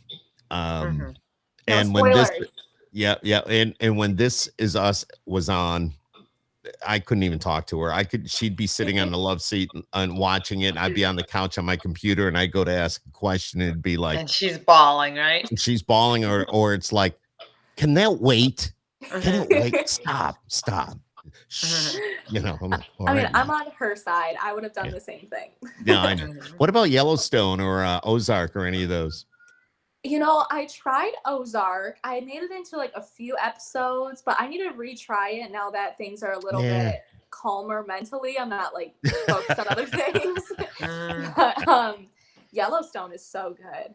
Speaker 1: And when this, and when This Is Us was on, I couldn't even talk to her. She'd be sitting on the love seat and watching it. And I'd be on the couch on my computer, and I'd go to ask a question, and it'd be like,
Speaker 2: and she's bawling, right?
Speaker 1: She's bawling, or it's like, can that wait? Can it wait? Stop. Shh. I'm like,
Speaker 3: I'm on her side. I would have done the same thing.
Speaker 1: Yeah, I know. What about Yellowstone or Ozark or any of those?
Speaker 3: I tried Ozark. I made it into like a few episodes, but I need to retry it now that things are a little bit calmer mentally. I'm not like focused on other things. But, Yellowstone is so good.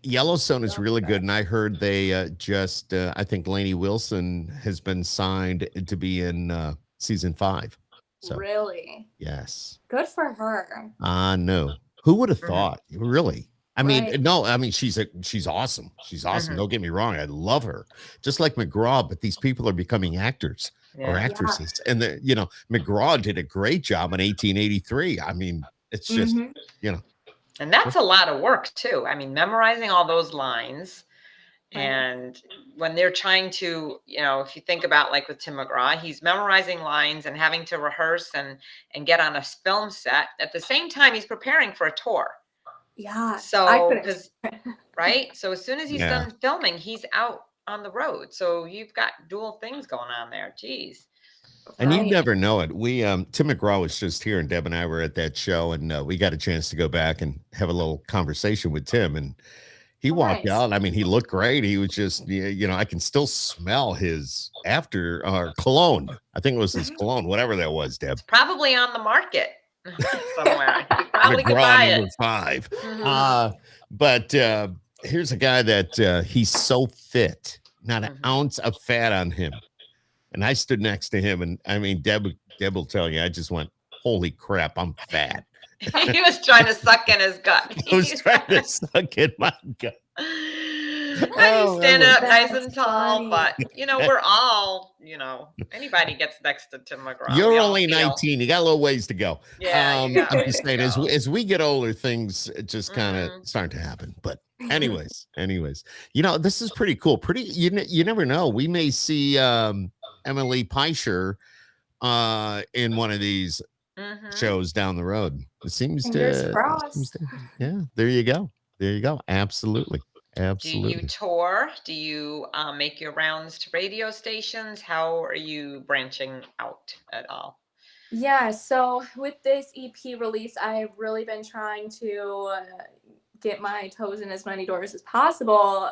Speaker 1: Yellowstone is really good, and I heard they I think Lainey Wilson has been signed to be in season 5. So
Speaker 3: Really?
Speaker 1: yes,
Speaker 3: Good for her.
Speaker 1: no, who would have thought? Really? I mean,
Speaker 3: Right.
Speaker 1: no, I mean she's awesome. She's awesome. Don't get me wrong, I love her, just like McGraw. But these people are becoming actors or actresses, and McGraw did a great job in 1883. I mean, it's just
Speaker 2: And that's a lot of work too. I mean, memorizing all those lines. And when they're trying to, if you think about like with Tim McGraw, he's memorizing lines and having to rehearse and get on a film set. At the same time, he's preparing for a tour.
Speaker 3: Yeah.
Speaker 2: So, right. So as soon as he's done filming, he's out on the road. So you've got dual things going on there. Jeez.
Speaker 1: And you never know it. We Tim McGraw was just here, and Deb and I were at that show, and we got a chance to go back and have a little conversation with Tim. And he walked out. I mean, he looked great. He was just, I can still smell his cologne. I think it was his cologne, whatever that was, Deb.
Speaker 2: It's probably on the market somewhere. You probably could buy it.
Speaker 1: 5. But here's a guy that he's so fit, not an ounce of fat on him. And I stood next to him, and I mean, Deb will tell you, I just went, holy crap, I'm fat.
Speaker 2: He was trying to suck in his gut.
Speaker 1: He was trying to suck in my gut.
Speaker 2: He's standing up nice and tall, but we're all, anybody gets next to Tim McGraw.
Speaker 1: You're only 19. You got a little ways to go.
Speaker 2: Yeah,
Speaker 1: I'm just saying, as we get older, things just kind of start to happen. But anyways, this is pretty cool. You never know. We may see Emily Peischer in one of these shows down the road. It seems yeah, there you go. Absolutely.
Speaker 2: Do you tour? Do you make your rounds to radio stations? How are you branching out at all?
Speaker 3: Yeah, so with this EP release, I've really been trying to get my toes in as many doors as possible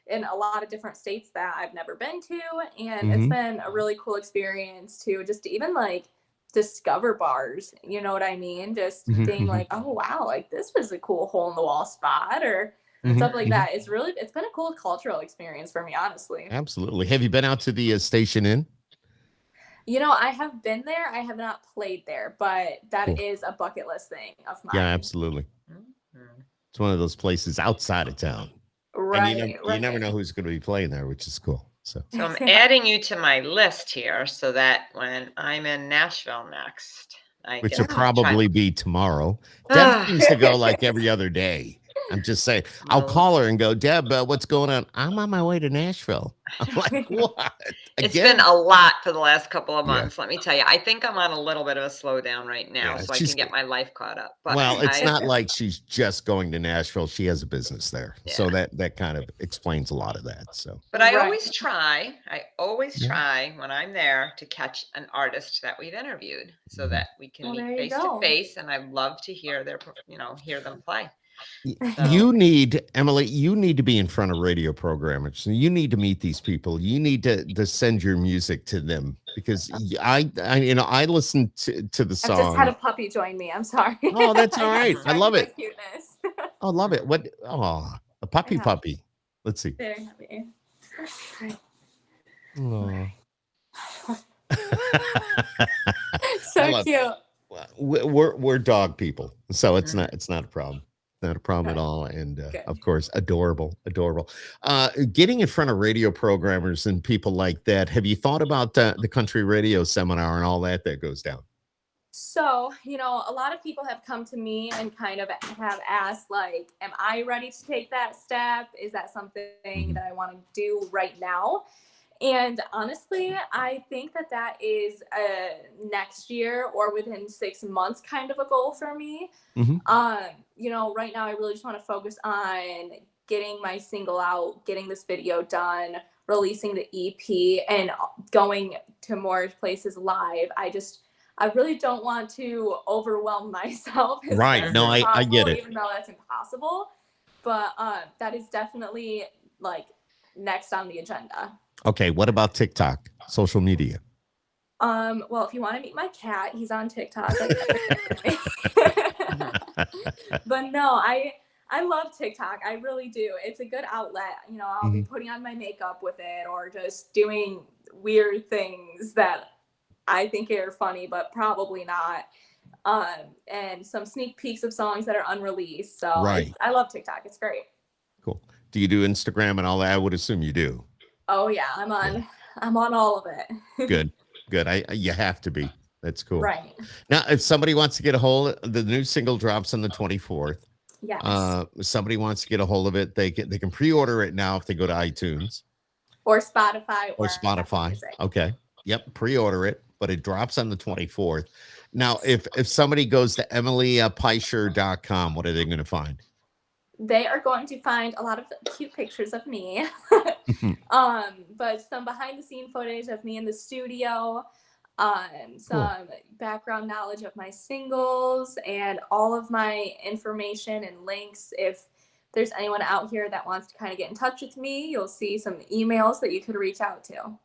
Speaker 3: in a lot of different states that I've never been to. And it's been a really cool experience to just even like discover bars, you know what I mean? Just being like, oh wow, like this was a cool hole in the wall spot or stuff like that. It's been a cool cultural experience for me, honestly.
Speaker 1: Absolutely. Have you been out to the Station Inn?
Speaker 3: I have been there. I have not played there, but that is a bucket list thing of mine.
Speaker 1: Yeah, absolutely. It's one of those places outside of town.
Speaker 3: Right.
Speaker 1: And you never know who's going to be playing there, which is cool. So
Speaker 2: I'm adding you to my list here so that when I'm in Nashville next,
Speaker 1: which will probably be tomorrow. Deb seems to go like every other day. I'm just saying, I'll call her and go, Deb, what's going on? I'm on my way to Nashville. I'm like, what?
Speaker 2: It's been a lot for the last couple of months. Let me tell you, I think I'm on a little bit of a slowdown right now, so I can get my life caught up. But
Speaker 1: it's not like she's just going to Nashville. She has a business there. So that kind of explains a lot of that. So,
Speaker 2: but I always try when I'm there to catch an artist that we've interviewed so that we can meet face to face. And I love to hear hear them play.
Speaker 1: You need, Emily, to be in front of radio programmers. You need to meet these people. You need to send your music to them because I listen to the song.
Speaker 3: I just had a puppy join me. I'm sorry.
Speaker 1: Oh, that's all right. I love it.
Speaker 3: Cuteness.
Speaker 1: I love it. What? Oh, a puppy. Let's see.
Speaker 3: Very happy.
Speaker 1: Oh.
Speaker 3: So cute.
Speaker 1: We're dog people, so it's not a problem. Not a problem at all. And of course, adorable. Getting in front of radio programmers and people like that. Have you thought about the country radio seminar and all that goes down?
Speaker 3: So, a lot of people have come to me and kind of have asked, like, am I ready to take that step? Is that something that I want to do right now? And honestly, I think that is next year or within 6 months kind of a goal for me. Right now I really just want to focus on getting my single out, getting this video done, releasing the EP, and going to more places live. I really don't want to overwhelm myself.
Speaker 1: Right. No, I get it.
Speaker 3: Even though that's impossible. But that is definitely like next on the agenda.
Speaker 1: Okay, what about TikTok, social media?
Speaker 3: Well, if you want to meet my cat, he's on TikTok. But no, I I love TikTok. I really do. It's a good outlet. You know, I'll be putting on my makeup with it or just doing weird things that I think are funny, but probably not. And some sneak peeks of songs that are unreleased. So I love TikTok. It's great.
Speaker 1: Cool. Do you do Instagram and all that? I would assume you do.
Speaker 3: Oh yeah, I'm on all of it.
Speaker 1: Good. You have to be. That's cool.
Speaker 3: Right.
Speaker 1: Now, if somebody wants to get a hold of the new single drops on the 24th.
Speaker 3: Yes.
Speaker 1: If somebody wants to get a hold of it, they can pre-order it now if they go to iTunes.
Speaker 3: Or Spotify.
Speaker 1: Or Spotify. Okay. Yep. Pre-order it, but it drops on the 24th. Now, if somebody goes to emilypeicher.com, what are they going to find?
Speaker 3: They are going to find a lot of cute pictures of me. But some behind the scene footage of me in the studio, some background knowledge of my singles, and all of my information and links. If there's anyone out here that wants to kind of get in touch with me, you'll see some emails that you could reach out to.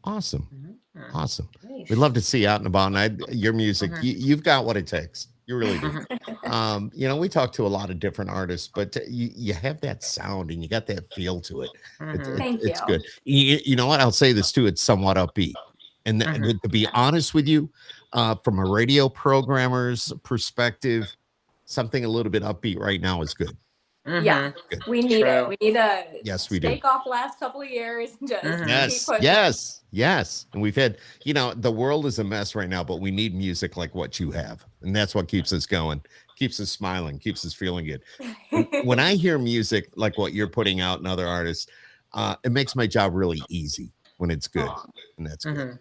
Speaker 1: Awesome. Nice. We'd love to see you out and about. And your music, you've got what it takes. You really do. You know, we talk to a lot of different artists, but you have that sound and you got that feel to it. It's good. You know what? I'll say this too. It's somewhat upbeat. And to be honest with you, from a radio programmer's perspective, something a little bit upbeat right now is good.
Speaker 3: Yeah, good. We need it. We need to
Speaker 1: take
Speaker 3: off the last couple of years and just keep pushing.
Speaker 1: Yes. And we've had, you know, the world is a mess right now, but we need music like what you have. And that's what keeps us going, keeps us smiling, keeps us feeling good. When I hear music like what you're putting out and other artists, it makes my job really easy when it's good. And that's good.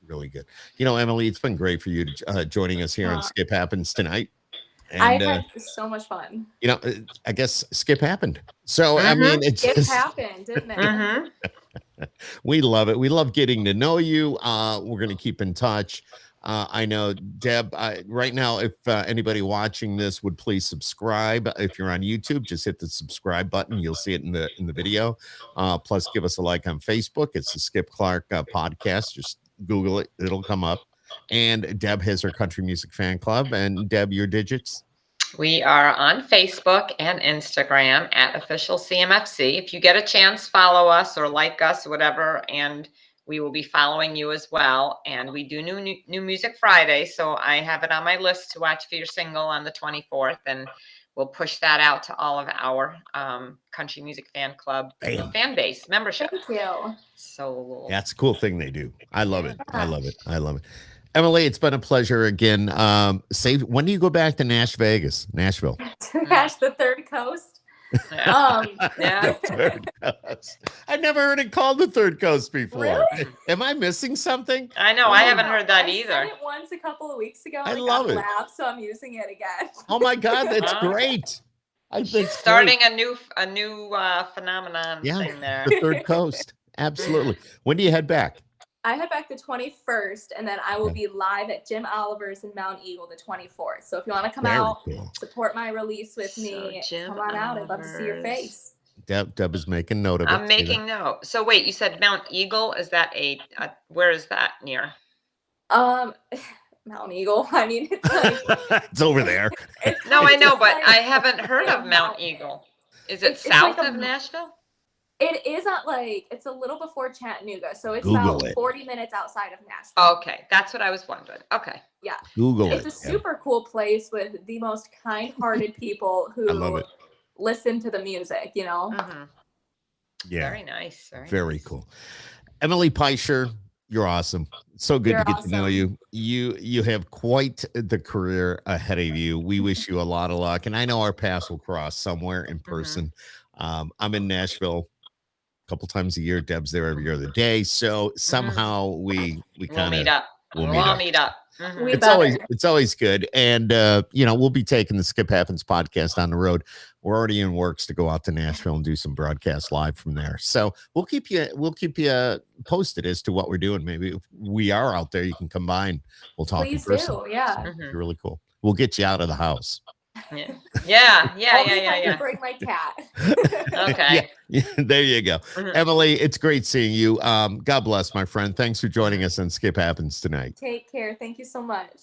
Speaker 1: Really good. You know, Emily, it's been great for you joining us here on Skip Happens tonight. And,
Speaker 3: I had so much fun.
Speaker 1: You know, I guess Skip happened. So, I mean, it
Speaker 3: happened, didn't it?
Speaker 1: We love it. We love getting to know you. We're going to keep in touch. I know, Deb, right now, if anybody watching this would please subscribe. If you're on YouTube, just hit the subscribe button. You'll see it in the video. Plus, give us a like on Facebook. It's the Skip Clark podcast. Just Google it. It'll come up. And Deb has her country music fan club. And Deb, your digits?
Speaker 2: We are on Facebook and Instagram at official CMFC. If you get a chance, follow us or like us, whatever, and we will be following you as well. And we do new Music Friday, so I have it on my list to watch for your single on the 24th, and we'll push that out to all of our country music fan club fan base membership.
Speaker 3: Thank you.
Speaker 2: So
Speaker 1: that's a cool thing they do. I love it. I love it. Emily, it's been a pleasure again. When do you go back to Nashville?
Speaker 3: To the Third Coast.
Speaker 1: Third Coast. I never heard it called the Third Coast before. Really? Am I missing something?
Speaker 2: I know. I haven't heard that either.
Speaker 3: I said it once a couple of weeks ago.
Speaker 1: I love it.
Speaker 3: So I'm using it again.
Speaker 1: Oh my God, that's great. I think
Speaker 2: starting a new phenomenon thing there.
Speaker 1: The Third Coast. Absolutely. When do you head back?
Speaker 3: I head back the 21st, and then I will be live at Jim Oliver's in Mount Eagle the 24th. So if you want to come out, support my release with me, come on out. I'd love to see your face.
Speaker 1: Deb is making note of it.
Speaker 2: I'm making note. So wait, you said Mount Eagle. Is that where is that near?
Speaker 3: Mount Eagle. I mean, it's like
Speaker 1: it's over there.
Speaker 2: I know, but I haven't heard of Mount Eagle. Is it south of Nashville?
Speaker 3: It is it's a little before Chattanooga, so it's about 40 minutes outside of Nashville.
Speaker 2: Okay, that's what I was wondering. Okay.
Speaker 3: Yeah.
Speaker 1: It's
Speaker 3: a super cool place with the most kind-hearted people who listen to the music, you know?
Speaker 1: Yeah.
Speaker 2: Very nice.
Speaker 1: Very cool. Emily Peicher, you're awesome. So good to get to know you. You have quite the career ahead of you. We wish you a lot of luck, and I know our paths will cross somewhere in person. I'm in Nashville a couple times a year. Deb's there every other day. So somehow we kind of
Speaker 2: meet up. We'll meet up.
Speaker 1: It's always good. And we'll be taking the Skip Happens podcast on the road. We're already in works to go out to Nashville and do some broadcasts live from there. So we'll keep you posted as to what we're doing. Maybe if we are out there, you can come by and we'll talk in person.
Speaker 3: Yeah.
Speaker 1: So it'd be really cool. We'll get you out of the house.
Speaker 2: Yeah.
Speaker 3: Bring my cat.
Speaker 2: Okay.
Speaker 1: Yeah, there you go. Emily, it's great seeing you. God bless, my friend. Thanks for joining us on Skip Happens tonight.
Speaker 3: Take care. Thank you so much.